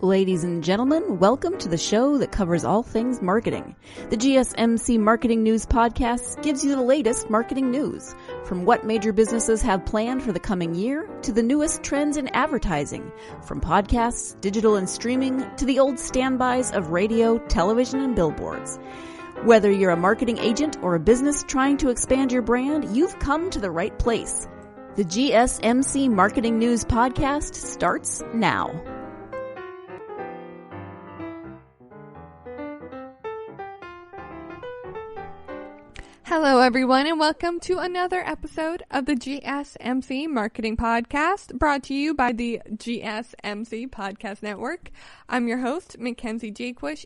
Ladies and gentlemen, welcome to the show that covers all things marketing. The GSMC Marketing News Podcast gives you the latest marketing news, from what major businesses have planned for the coming year to the newest trends in advertising, from podcasts, digital and streaming, to the old standbys of radio, television, and billboards. Whether you're a marketing agent or a business trying to expand your brand, you've come to the right place. The GSMC Marketing News Podcast starts now. Hello, everyone, and welcome to another episode of the GSMC Marketing Podcast, brought to you by the GSMC Podcast Network. I'm your host, Mackenzie,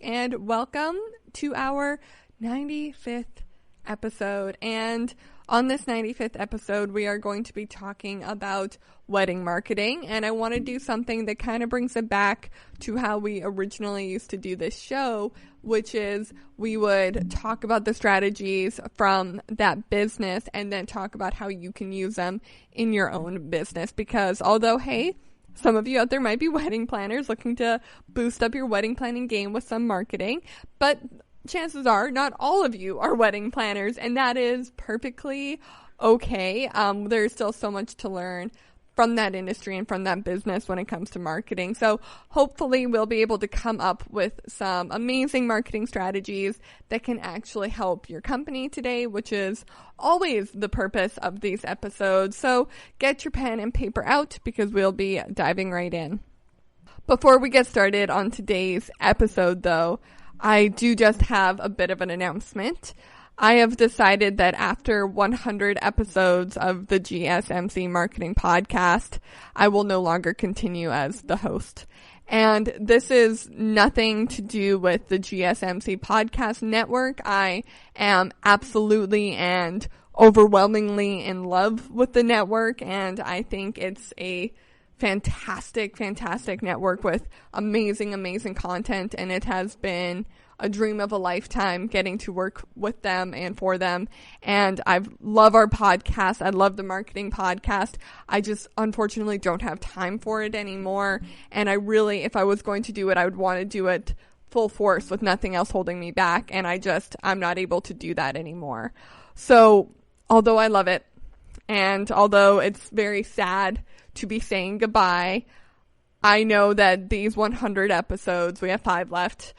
and welcome to our 95th episode. And on this 95th episode, we are going to be talking about wedding marketing, and I want to do something that kind of brings it back to how we originally used to do this show, which is we would talk about the strategies from that business and then talk about how you can use them in your own business. Because although, hey, some of you out there might be wedding planners looking to boost up your wedding planning game with some marketing, but chances are not all of you are wedding planners, and that is perfectly okay. There's still so much to learn from that industry and from that business when it comes to marketing. So hopefully we'll be able to come up with some amazing marketing strategies that can actually help your company today, which is always the purpose of these episodes. So get your pen and paper out because we'll be diving right in. Before we get started on today's episode, though, I do just have a bit of an announcement. I have decided that after 100 episodes of the GSMC Marketing Podcast, I will no longer continue as the host. And this is nothing to do with the GSMC Podcast Network. I am absolutely and overwhelmingly in love with the network, and I think it's a fantastic network with amazing content, and it has been a dream of a lifetime getting to work with them and for them. And I love our podcast. I love the marketing podcast. I just unfortunately don't have time for it anymore. And I really, if I was going to do it, I would want to do it full force with nothing else holding me back. And I'm not able to do that anymore. So although I love it, and although it's very sad to be saying goodbye, I know that these 100 episodes, we have 5 left,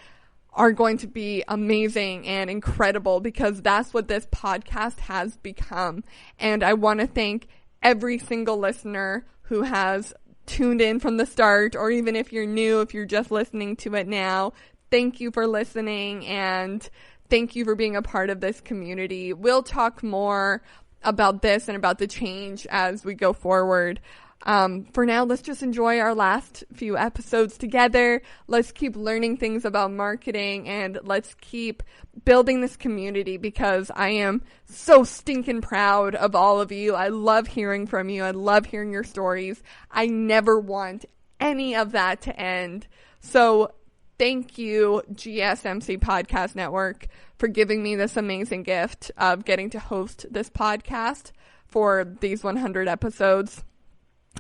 are going to be amazing and incredible, because that's what this podcast has become. And I want to thank every single listener who has tuned in from the start, or even if you're new, if you're just listening to it now, thank you for listening, and thank you for being a part of this community. We'll talk more about this and about the change as we go forward. For now, let's just enjoy our last few episodes together. Let's keep learning things about marketing, and let's keep building this community, because I am so stinking proud of all of you. I love hearing from you. I love hearing your stories. I never want any of that to end. So thank you, GSMC Podcast Network, for giving me this amazing gift of getting to host this podcast for these 100 episodes.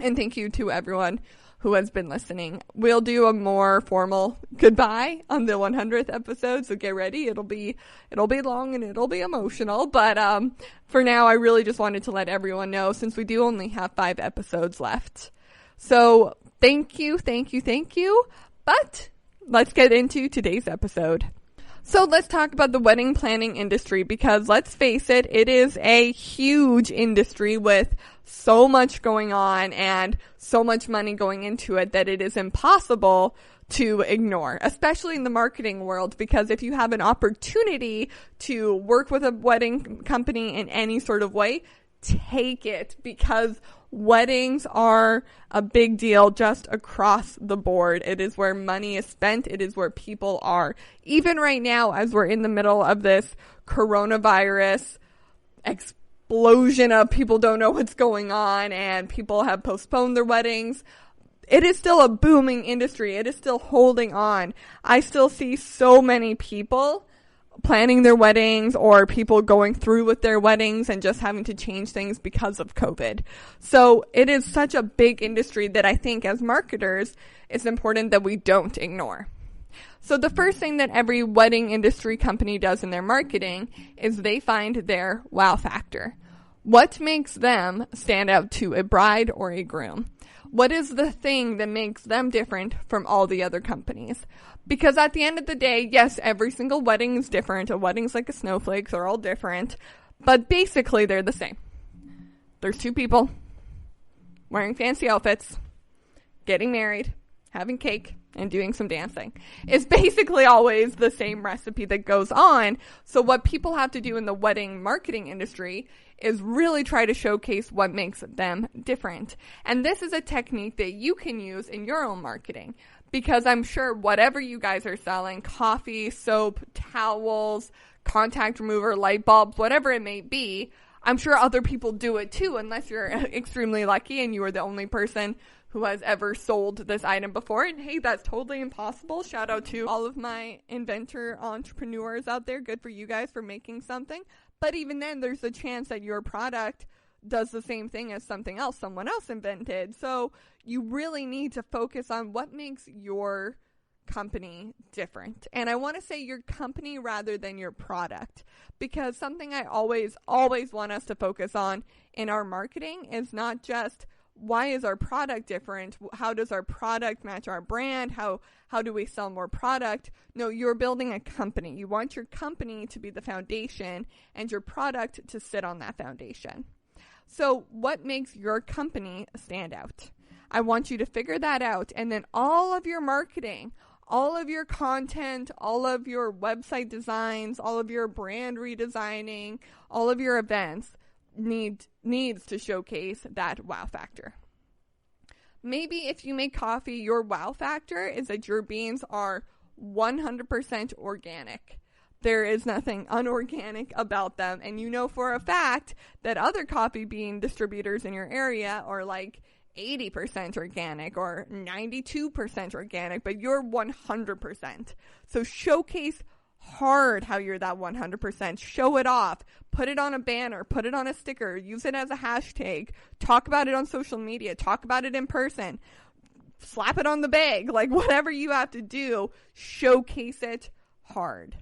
And thank you to everyone who has been listening. We'll do a more formal goodbye on the 100th episode, so get ready. It'll be long and it'll be emotional. But for now, I really just wanted to let everyone know, since we do only have 5 episodes left. So thank you. But let's get into today's episode. So let's talk about the wedding planning industry, because let's face it, it is a huge industry with so much going on and so much money going into it that it is impossible to ignore, especially in the marketing world, because if you have an opportunity to work with a wedding company in any sort of way, take it, because weddings are a big deal just across the board. It is where money is spent. It is where people are. Even right now, as we're in the middle of this coronavirus explosion of people don't know what's going on and people have postponed their weddings, it is still a booming industry. It is still holding on. I still see so many people planning their weddings or people going through with their weddings and just having to change things because of COVID. So it is such a big industry that I think as marketers, it's important that we don't ignore. So the first thing that every wedding industry company does in their marketing is they find their wow factor. What makes them stand out to a bride or a groom? What is the thing that makes them different from all the other companies? Because at the end of the day, yes, every single wedding is different. A wedding's like a snowflake. They're all different. But basically, they're the same. There's two people wearing fancy outfits, getting married, having cake, and doing some dancing. It's basically always the same recipe that goes on. So what people have to do in the wedding marketing industry is really try to showcase what makes them different. And this is a technique that you can use in your own marketing, because I'm sure whatever you guys are selling, coffee, soap, towels, contact remover, light bulbs, whatever it may be, I'm sure other people do it too, unless you're extremely lucky and you are the only person who has ever sold this item before. And hey, that's totally impossible. Shout out to all of my inventor entrepreneurs out there. Good for you guys for making something. But even then, there's a chance that your product does the same thing as something else someone else invented. So you really need to focus on what makes your company different. And I want to say your company rather than your product, because something I always want us to focus on in our marketing is not just why is our product different? How does our product match our brand? How do we sell more product? No, you're building a company. You want your company to be the foundation and your product to sit on that foundation. So what makes your company stand out? I want you to figure that out, and then all of your marketing, all of your content, all of your website designs, all of your brand redesigning, all of your events needs to showcase that wow factor. Maybe if you make coffee, your wow factor is that your beans are 100% organic. There is nothing unorganic about them, and you know for a fact that other coffee bean distributors in your area are like 80% organic or 92% organic, but you're 100%. So showcase hard how you're that 100%. Show it off. Put it on a banner. Put it on a sticker. Use it as a hashtag. Talk about it on social media. Talk about it in person. Slap it on the bag. Like whatever you have to do, showcase it hard.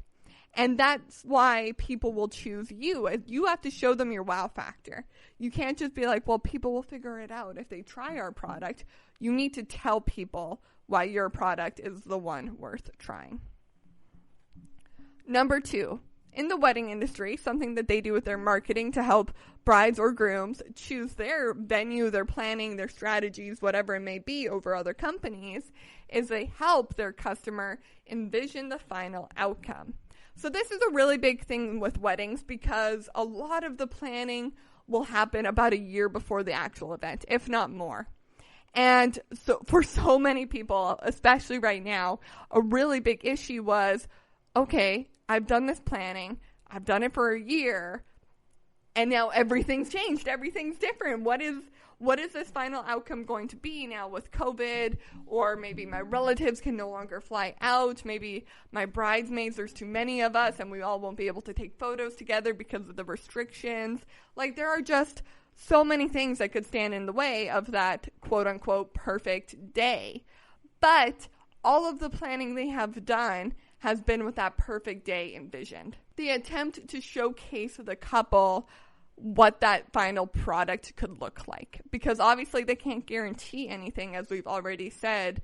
And that's why people will choose you. You have to show them your wow factor. You can't just be like, well, people will figure it out if they try our product. You need to tell people why your product is the one worth trying. Number 2, in the wedding industry, something that they do with their marketing to help brides or grooms choose their venue, their planning, their strategies, whatever it may be over other companies, is they help their customer envision the final outcome. So this is a really big thing with weddings because a lot of the planning will happen about a year before the actual event, if not more. And so for so many people, especially right now, a really big issue was, okay, I've done this planning, I've done it for a year, and now everything's changed, everything's different. What is this final outcome going to be now with COVID? Or maybe my relatives can no longer fly out, maybe my bridesmaids, there's too many of us, and we all won't be able to take photos together because of the restrictions. Like, there are just so many things that could stand in the way of that quote-unquote perfect day. But all of the planning they have done has been with that perfect day envisioned. The attempt to showcase the couple what that final product could look like. Because obviously they can't guarantee anything, as we've already said.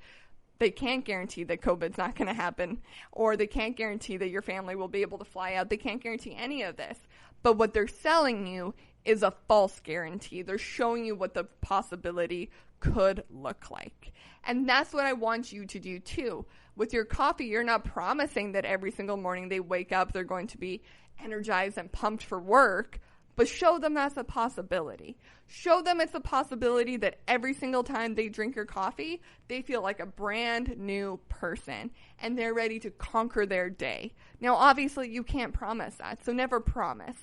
They can't guarantee that COVID's not going to happen, or they can't guarantee that your family will be able to fly out. They can't guarantee any of this. But what they're selling you is a false guarantee. They're showing you what the possibility could look like. And that's what I want you to do too. With your coffee, you're not promising that every single morning they wake up, they're going to be energized and pumped for work, but show them that's a possibility. Show them it's a possibility that every single time they drink your coffee, they feel like a brand new person and they're ready to conquer their day. Now, obviously, you can't promise that, so never promise,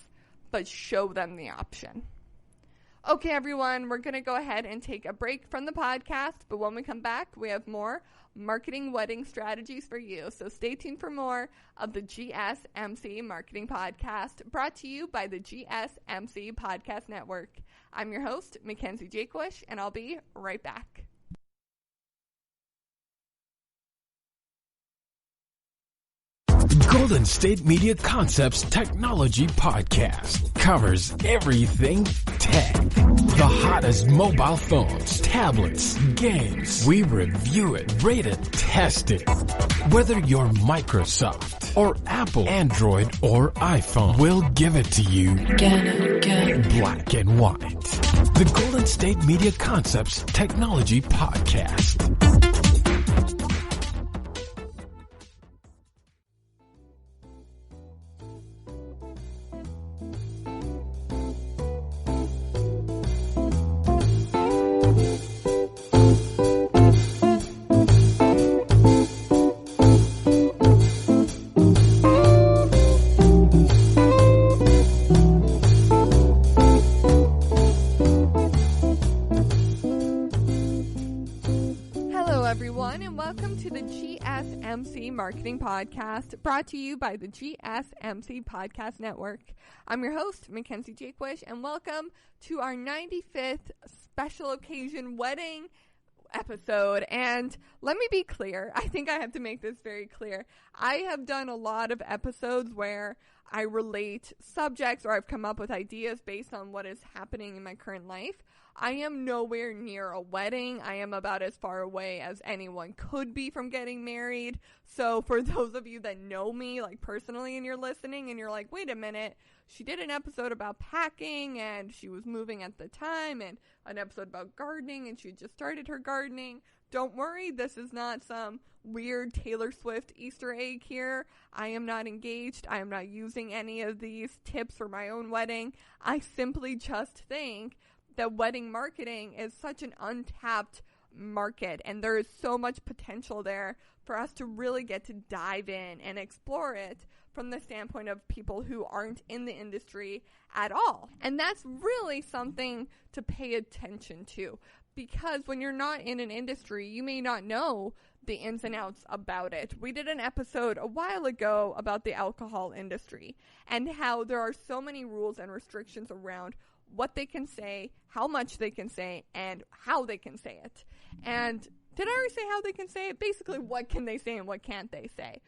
but show them the option. Okay, everyone, we're going to go ahead and take a break from the podcast, but when we come back, we have more marketing wedding strategies for you. So stay tuned for more of the GSMC Marketing Podcast, brought to you by the GSMC Podcast Network. I'm your host, Mackenzie Jakewish, and I'll be right back. Golden State Media Concepts Technology Podcast covers everything tech. The hottest mobile phones, tablets, games. We review it, rate it, test it. Whether you're Microsoft or Apple, Android or iPhone, we'll give it to you again. Black and white. The Golden State Media Concepts Technology Podcast. GSMC Marketing Podcast, brought to you by the GSMC Podcast Network. I'm your host, Mackenzie Jakewish, and welcome to our 95th special occasion wedding episode. And let me be clear, I think I have to make this very clear. I have done a lot of episodes where I relate subjects or I've come up with ideas based on what is happening in my current life. I am nowhere near a wedding. I am about as far away as anyone could be from getting married. So for those of you that know me, like personally, and you're listening and you're like, wait a minute, she did an episode about packing and she was moving at the time, and an episode about gardening and she just started her gardening. Don't worry, this is not some weird Taylor Swift Easter egg here. I am not engaged. I am not using any of these tips for my own wedding. I simply just think that wedding marketing is such an untapped market, and there is so much potential there for us to really get to dive in and explore it from the standpoint of people who aren't in the industry at all. And that's really something to pay attention to, because when you're not in an industry, you may not know the ins and outs about it. We did an episode a while ago about the alcohol industry and how there are so many rules and restrictions around what they can say, how much they can say, and how they can say it. And did I already say how they can say it? Basically, what can they say and what can't they say?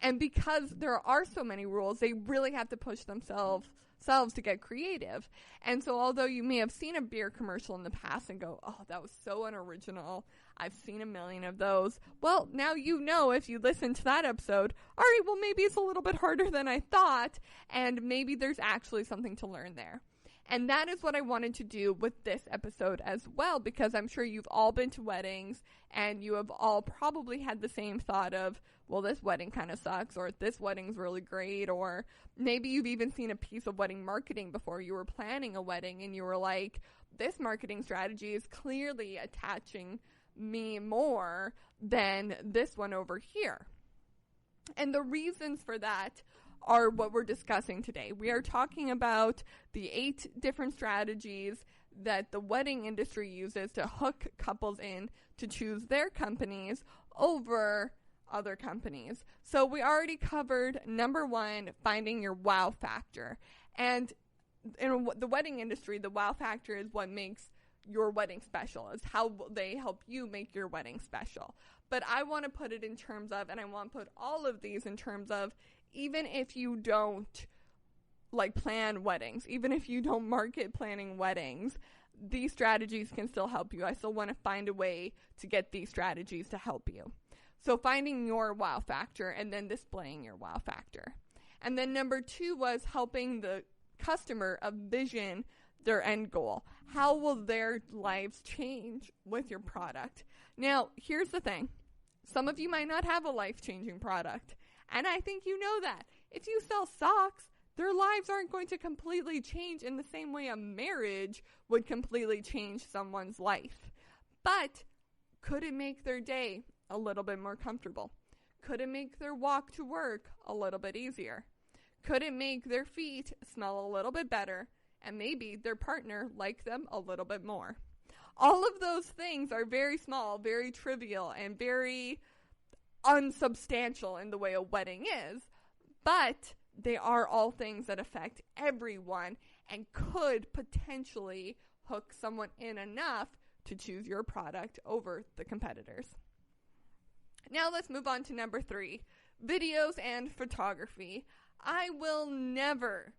And because there are so many rules, they really have to push themselves to get creative. And so although you may have seen a beer commercial in the past and go, oh, that was so unoriginal, I've seen a million of those. Well, now you know, if you listen to that episode, all right, well, maybe it's a little bit harder than I thought, and maybe there's actually something to learn there. And that is what I wanted to do with this episode as well, because I'm sure you've all been to weddings and you have all probably had the same thought of, well, this wedding kind of sucks, or this wedding's really great, or maybe you've even seen a piece of wedding marketing before you were planning a wedding and you were like, this marketing strategy is clearly attaching me more than this one over here. And the reasons for that are what we're discussing today. We are talking about the 8 different strategies that the wedding industry uses to hook couples in to choose their companies over other companies. So we already covered number 1, finding your wow factor. And in the wedding industry, the wow factor is what makes your wedding special, is how they help you make your wedding special. But I want to put it in terms of, and I want to put all of these in terms of, even if you don't plan weddings, even if you don't market planning weddings, these strategies can still help you. I still want to find a way to get these strategies to help you. So finding your wow factor and then displaying your wow factor. And then number 2 was helping the customer envision their end goal. How will their lives change with your product? Now, here's the thing. Some of you might not have a life-changing product. And I think you know that. If you sell socks, their lives aren't going to completely change in the same way a marriage would completely change someone's life. But could it make their day a little bit more comfortable? Could it make their walk to work a little bit easier? Could it make their feet smell a little bit better and maybe their partner like them a little bit more? All of those things are very small, very trivial, and very unsubstantial in the way a wedding is, but they are all things that affect everyone and could potentially hook someone in enough to choose your product over the competitors. Now let's move on to number 3, videos and photography. I will never,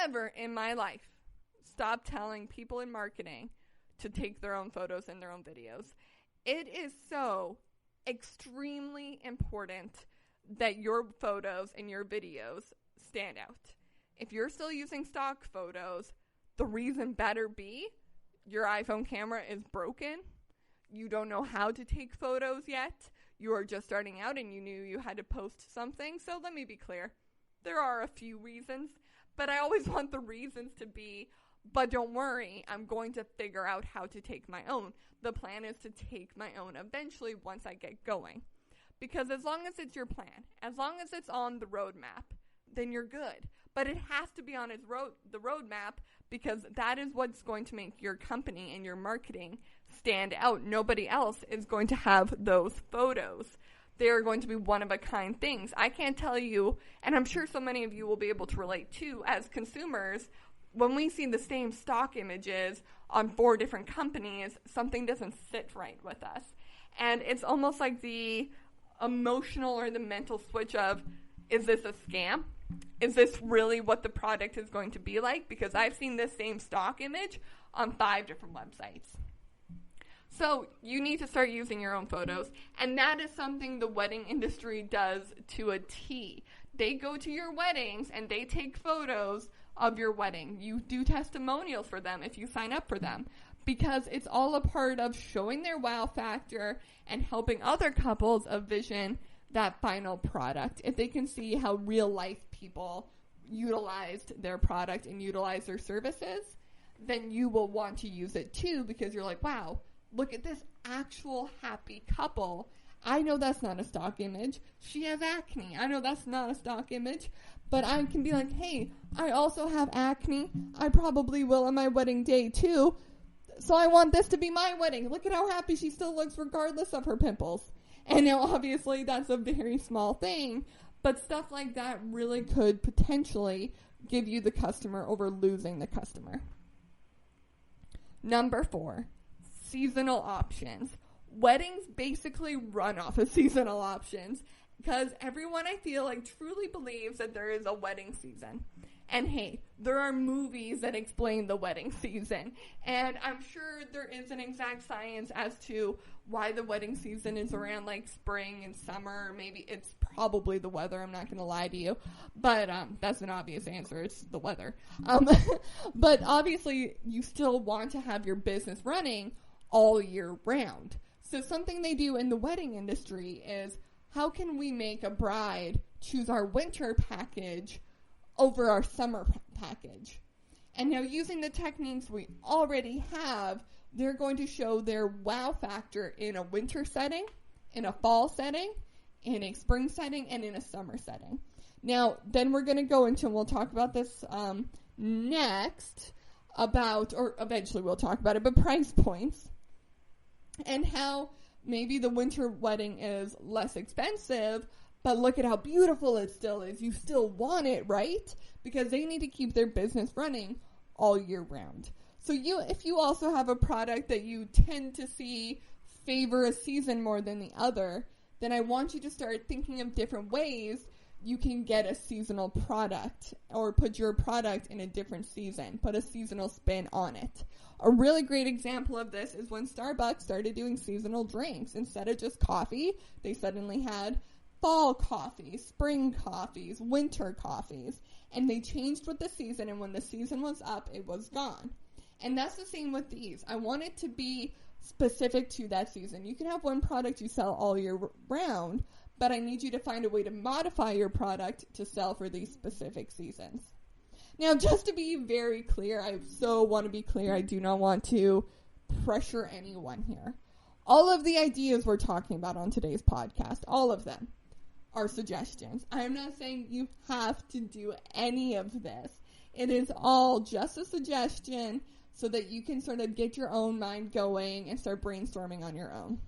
ever in my life stop telling people in marketing to take their own photos and their own videos. It is so extremely important that your photos and your videos stand out. If you're still using stock photos, the reason better be your iPhone camera is broken. You don't know how to take photos yet. You are just starting out and you knew you had to post something. So let me be clear. There are a few reasons, but I always want the reasons to be, but don't worry, I'm going to figure out how to take my own. The plan is to take my own eventually once I get going. Because as long as it's your plan, as long as it's on the roadmap, then you're good. But it has to be on the roadmap because that is what's going to make your company and your marketing stand out. Nobody else is going to have those photos. They are going to be one-of-a-kind things. I can't tell you, and I'm sure so many of you will be able to relate too, as consumers, when we see the same stock images on 4 different companies, something doesn't sit right with us. And it's almost like the emotional or the mental switch of, is this a scam? Is this really what the product is going to be like? Because I've seen this same stock image on 5 different websites. So you need to start using your own photos. And that is something the wedding industry does to a T. They go to your weddings and they take photos of your wedding. You do testimonials for them if you sign up for them. Because it's all a part of showing their wow factor and helping other couples envision that final product. If they can see how real life people utilized their product and utilized their services, then you will want to use it too because you're like, wow, look at this actual happy couple. I know that's not a stock image. She has acne. I know that's not a stock image. But I can be like, hey, I also have acne. I probably will on my wedding day too. So I want this to be my wedding. Look at how happy she still looks regardless of her pimples. And now obviously that's a very small thing. But stuff like that really could potentially give you the customer over losing the customer. Number 4, seasonal options. Weddings basically run off of seasonal options because everyone, I feel like, truly believes that there is a wedding season. And hey, there are movies that explain the wedding season. And I'm sure there is an exact science as to why the wedding season is around like spring and summer. Maybe it's probably the weather. I'm not going to lie to you. But that's an obvious answer. It's the weather. But obviously, you still want to have your business running all year round. So something they do in the wedding industry is, how can we make a bride choose our winter package over our summer package? And now using the techniques we already have, they're going to show their wow factor in a winter setting, in a fall setting, in a spring setting, and in a summer setting. Now, then we're going to go into, and we'll talk about this next, or eventually we'll talk about it, but price points and how maybe the winter wedding is less expensive, but look at how beautiful it still is. You still want it, right? Because they need to keep their business running all year round. So if you also have a product that you tend to see favor a season more than the other, then I want you to start thinking of different ways you can get a seasonal product or put your product in a different season. Put a seasonal spin on it. A really great example of this is when Starbucks started doing seasonal drinks. Instead of just coffee, they suddenly had fall coffees, spring coffees, winter coffees, and they changed with the season, and when the season was up, it was gone. And that's the same with these. I want it to be specific to that season. You can have one product you sell all year round, but I need you to find a way to modify your product to sell for these specific seasons. Now, just to be very clear, I so want to be clear, I do not want to pressure anyone here. All of the ideas we're talking about on today's podcast, all of them, are suggestions. I'm not saying you have to do any of this. It is all just a suggestion so that you can sort of get your own mind going and start brainstorming on your own.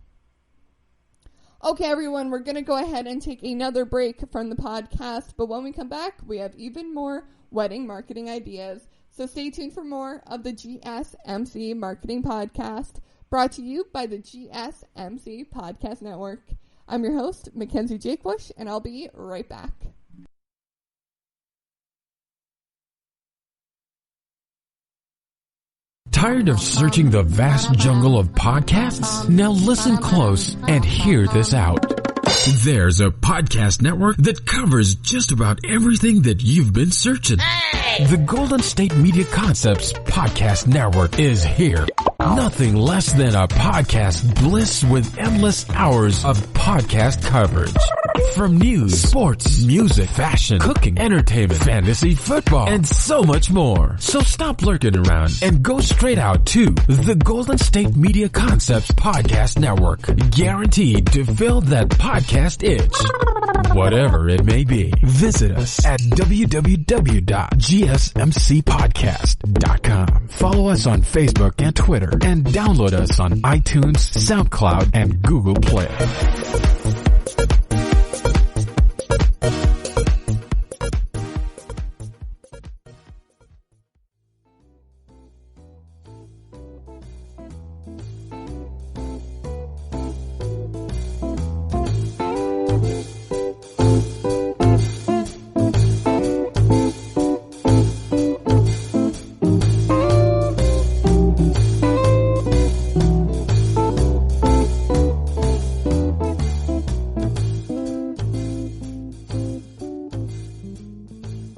Okay, everyone, we're going to go ahead and take another break from the podcast, but when we come back, we have even more wedding marketing ideas. So stay tuned for more of the GSMC Marketing Podcast, brought to you by the GSMC Podcast Network. I'm your host, Mackenzie Jakebush, and I'll be right back. Tired of searching the vast jungle of podcasts? Now listen close and hear this out. There's a podcast network that covers just about everything that you've been searching. Hey! The Golden State Media Concepts Podcast Network is here. Nothing less than a podcast bliss with endless hours of podcast coverage. From news, sports, music, fashion, cooking, entertainment, fantasy, football, and so much more. So stop lurking around and go straight out to the Golden State Media Concepts Podcast Network. Guaranteed to fill that podcast itch. Whatever it may be. Visit us at www.gsmcpodcast.com. Follow us on Facebook and Twitter, and download us on iTunes, SoundCloud, and Google Play.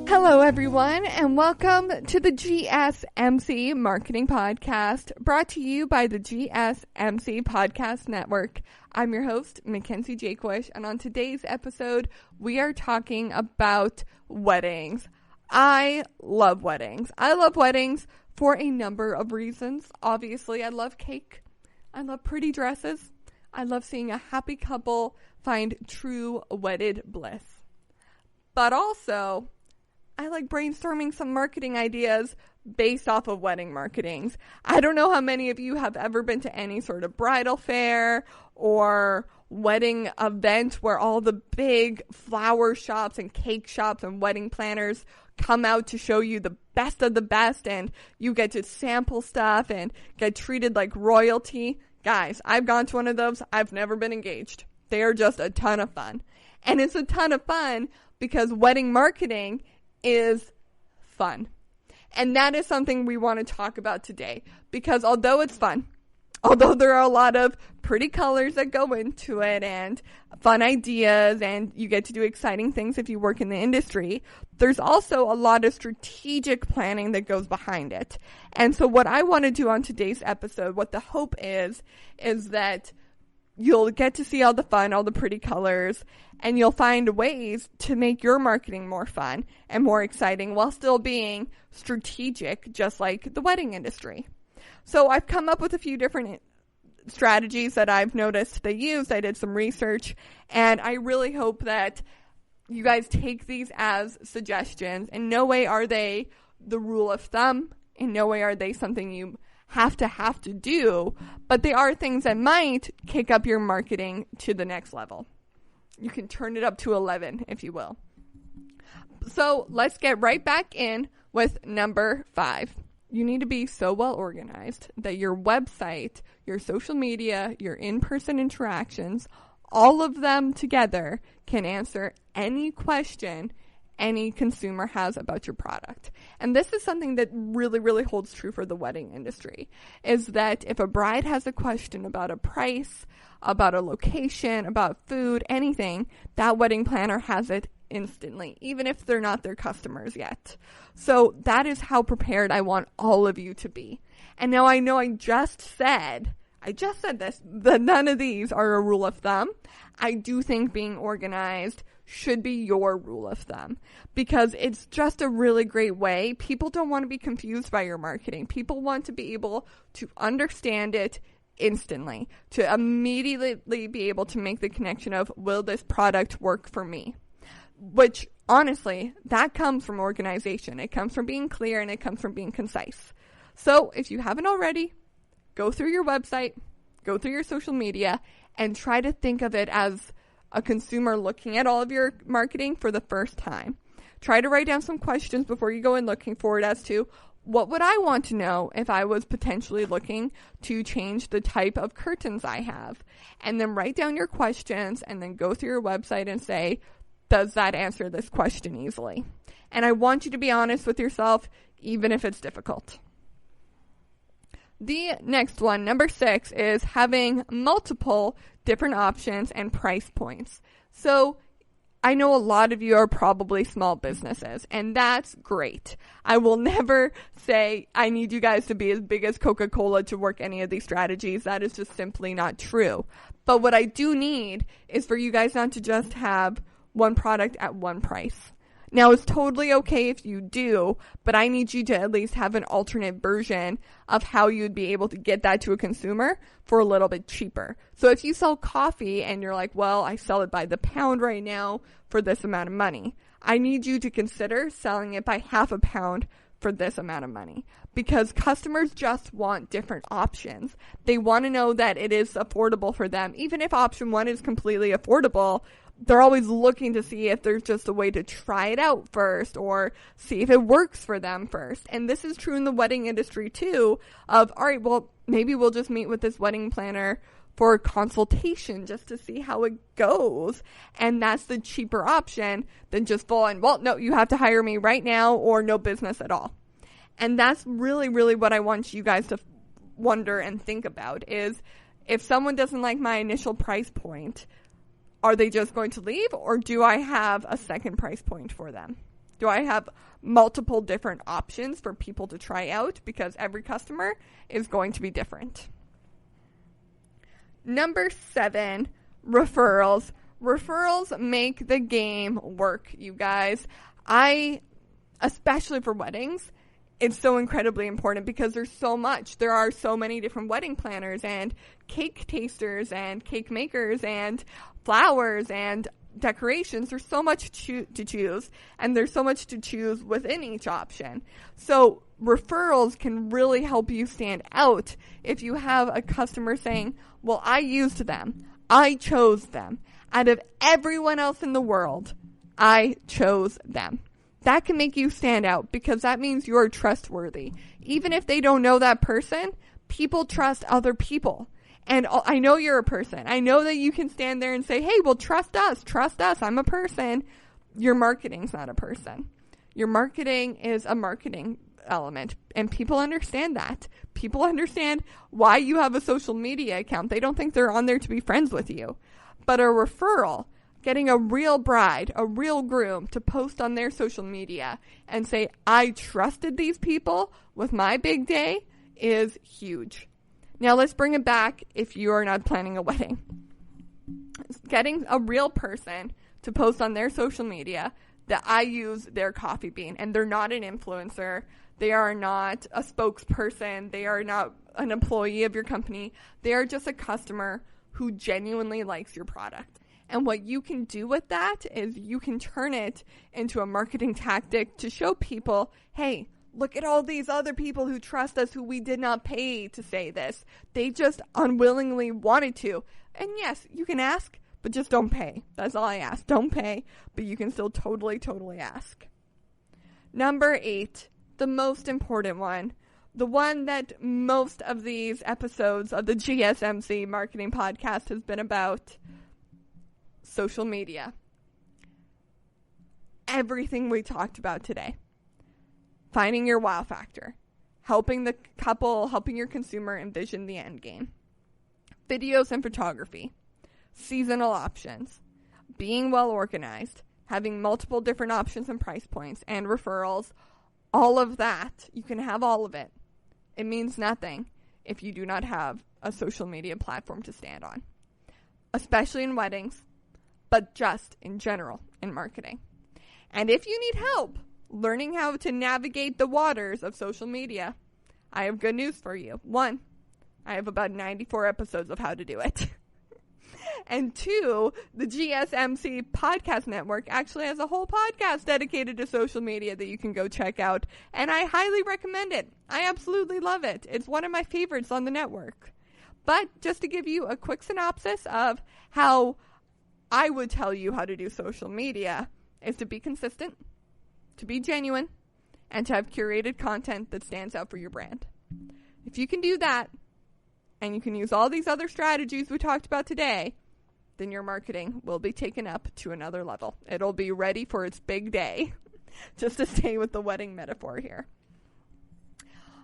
Hello, everyone, and welcome to the GSMC Marketing Podcast, brought to you by the GSMC Podcast Network. I'm your host, Mackenzie Jakebush, and on today's episode, we are talking about weddings. I love weddings. I love weddings for a number of reasons. Obviously, I love cake. I love pretty dresses. I love seeing a happy couple find true wedded bliss. But also, I like brainstorming some marketing ideas based off of wedding marketings. I don't know how many of you have ever been to any sort of bridal fair or wedding event where all the big flower shops and cake shops and wedding planners come out to show you the best of the best, and you get to sample stuff and get treated like royalty. Guys, I've gone to one of those. I've never been engaged. They are just a ton of fun. And it's a ton of fun because wedding marketing is fun. And that is something we want to talk about today, because although it's fun, although there are a lot of pretty colors that go into it and fun ideas, and you get to do exciting things if you work in the industry, there's also a lot of strategic planning that goes behind it. And so what I want to do on today's episode, what the hope is that you'll get to see all the fun, all the pretty colors, and you'll find ways to make your marketing more fun and more exciting while still being strategic, just like the wedding industry. So I've come up with a few different strategies that I've noticed they use. I did some research, and I really hope that you guys take these as suggestions. In no way are they the rule of thumb. In no way are they something you have to do, but they are things that might kick up your marketing to the next level. You can turn it up to 11, if you will. So let's get right back in with number 5. You need to be so well organized that your website, your social media, your in-person interactions, all of them together can answer any question any consumer has about your product. And this is something that really, really holds true for the wedding industry, is that if a bride has a question about a price, about a location, about food, anything, that wedding planner has it instantly, even if they're not their customers yet. So that is how prepared I want all of you to be. And now I know I just said this, that none of these are a rule of thumb. I do think being organized should be your rule of thumb, because it's just a really great way. People don't want to be confused by your marketing. People want to be able to understand it instantly, to immediately be able to make the connection of, will this product work for me? Which, honestly, that comes from organization. It comes from being clear, and it comes from being concise. So if you haven't already, go through your website, go through your social media, and try to think of it as a consumer looking at all of your marketing for the first time. Try to write down some questions before you go in looking for it as to, what would I want to know if I was potentially looking to change the type of curtains I have? And then write down your questions and then go through your website and say, does that answer this question easily? And I want you to be honest with yourself, even if it's difficult. The next one, number 6, is having multiple different options and price points. So I know a lot of you are probably small businesses, and that's great. I will never say I need you guys to be as big as Coca-Cola to work any of these strategies. That is just simply not true. But what I do need is for you guys not to just have one product at one price. Now, it's totally okay if you do, but I need you to at least have an alternate version of how you'd be able to get that to a consumer for a little bit cheaper. So if you sell coffee and you're like, well, I sell it by the pound right now for this amount of money, I need you to consider selling it by half a pound for this amount of money, because customers just want different options. They want to know that it is affordable for them. Even if option 1 is completely affordable, they're always looking to see if there's just a way to try it out first or see if it works for them first. And this is true in the wedding industry too, of, all right, well, maybe we'll just meet with this wedding planner for a consultation just to see how it goes. And that's the cheaper option than just full on, well, no, you have to hire me right now or no business at all. And that's really, really what I want you guys to wonder and think about is, if someone doesn't like my initial price point, are they just going to leave, or do I have a second price point for them? Do I have multiple different options for people to try out, because every customer is going to be different? Number 7, referrals. Referrals make the game work, you guys. Especially for weddings, it's so incredibly important because there's so much. There are so many different wedding planners and cake tasters and cake makers and flowers and decorations. There's so much to choose, and there's so much to choose within each option. So referrals can really help you stand out if you have a customer saying, well, I used them. I chose them. Out of everyone else in the world, I chose them. That can make you stand out because that means you're trustworthy. Even if they don't know that person, people trust other people. And I know you're a person. I know that you can stand there and say, hey, well, trust us. I'm a person. Your marketing's not a person. Your marketing is a marketing element. And people understand that. People understand why you have a social media account. They don't think they're on there to be friends with you. But a referral, getting a real bride, a real groom to post on their social media and say, I trusted these people with my big day, is huge. Now let's bring it back if you are not planning a wedding. Getting a real person to post on their social media that I use their coffee bean, and they're not an influencer, they are not a spokesperson, they are not an employee of your company, they are just a customer who genuinely likes your product. And what you can do with that is you can turn it into a marketing tactic to show people, hey, look at all these other people who trust us, who we did not pay to say this. They just unwillingly wanted to. And yes, you can ask, but just don't pay. That's all I ask. Don't pay, but you can still totally ask. Number 8, the most important one. The one that most of these episodes of the GSMC Marketing Podcast has been about. Social media. Everything we talked about today. Finding your wow factor. Helping the couple, helping your consumer envision the end game. Videos and photography. Seasonal options. Being well organized. Having multiple different options and price points. And referrals. All of that. You can have all of it. It means nothing if you do not have a social media platform to stand on. Especially in weddings. But just in general in marketing. And if you need help learning how to navigate the waters of social media, I have good news for you. 1, I have about 94 episodes of how to do it. And 2, the GSMC podcast network actually has a whole podcast dedicated to social media that you can go check out. And I highly recommend it. I absolutely love it. It's one of my favorites on the network. But just to give you a quick synopsis of how I would tell you how to do social media is to be consistent, to be genuine, and to have curated content that stands out for your brand. If you can do that, and you can use all these other strategies we talked about today, then your marketing will be taken up to another level. It'll be ready for its big day, just to stay with the wedding metaphor here.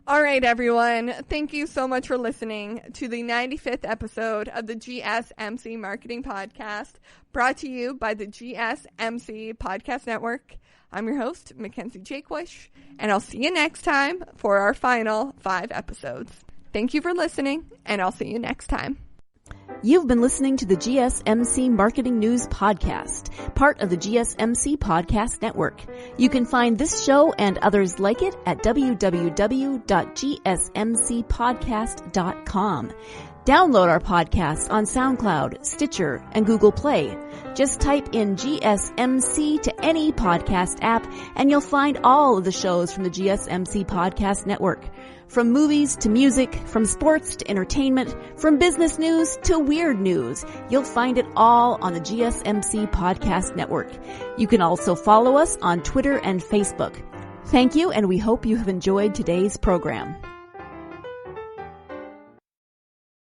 All right, everyone. Thank you so much for listening to the 95th episode of the GSMC Marketing Podcast, brought to you by the GSMC Podcast Network. I'm your host, Mackenzie Jakewish, and I'll see you next time for our final 5 episodes. Thank you for listening, and I'll see you next time. You've been listening to the GSMC Marketing News Podcast, part of the GSMC Podcast Network. You can find this show and others like it at www.gsmcpodcast.com. Download our podcasts on SoundCloud, Stitcher, and Google Play. Just type in GSMC to any podcast app, and you'll find all of the shows from the GSMC Podcast Network. From movies to music, from sports to entertainment, from business news to weird news, you'll find it all on the GSMC Podcast Network. You can also follow us on Twitter and Facebook. Thank you, and we hope you have enjoyed today's program.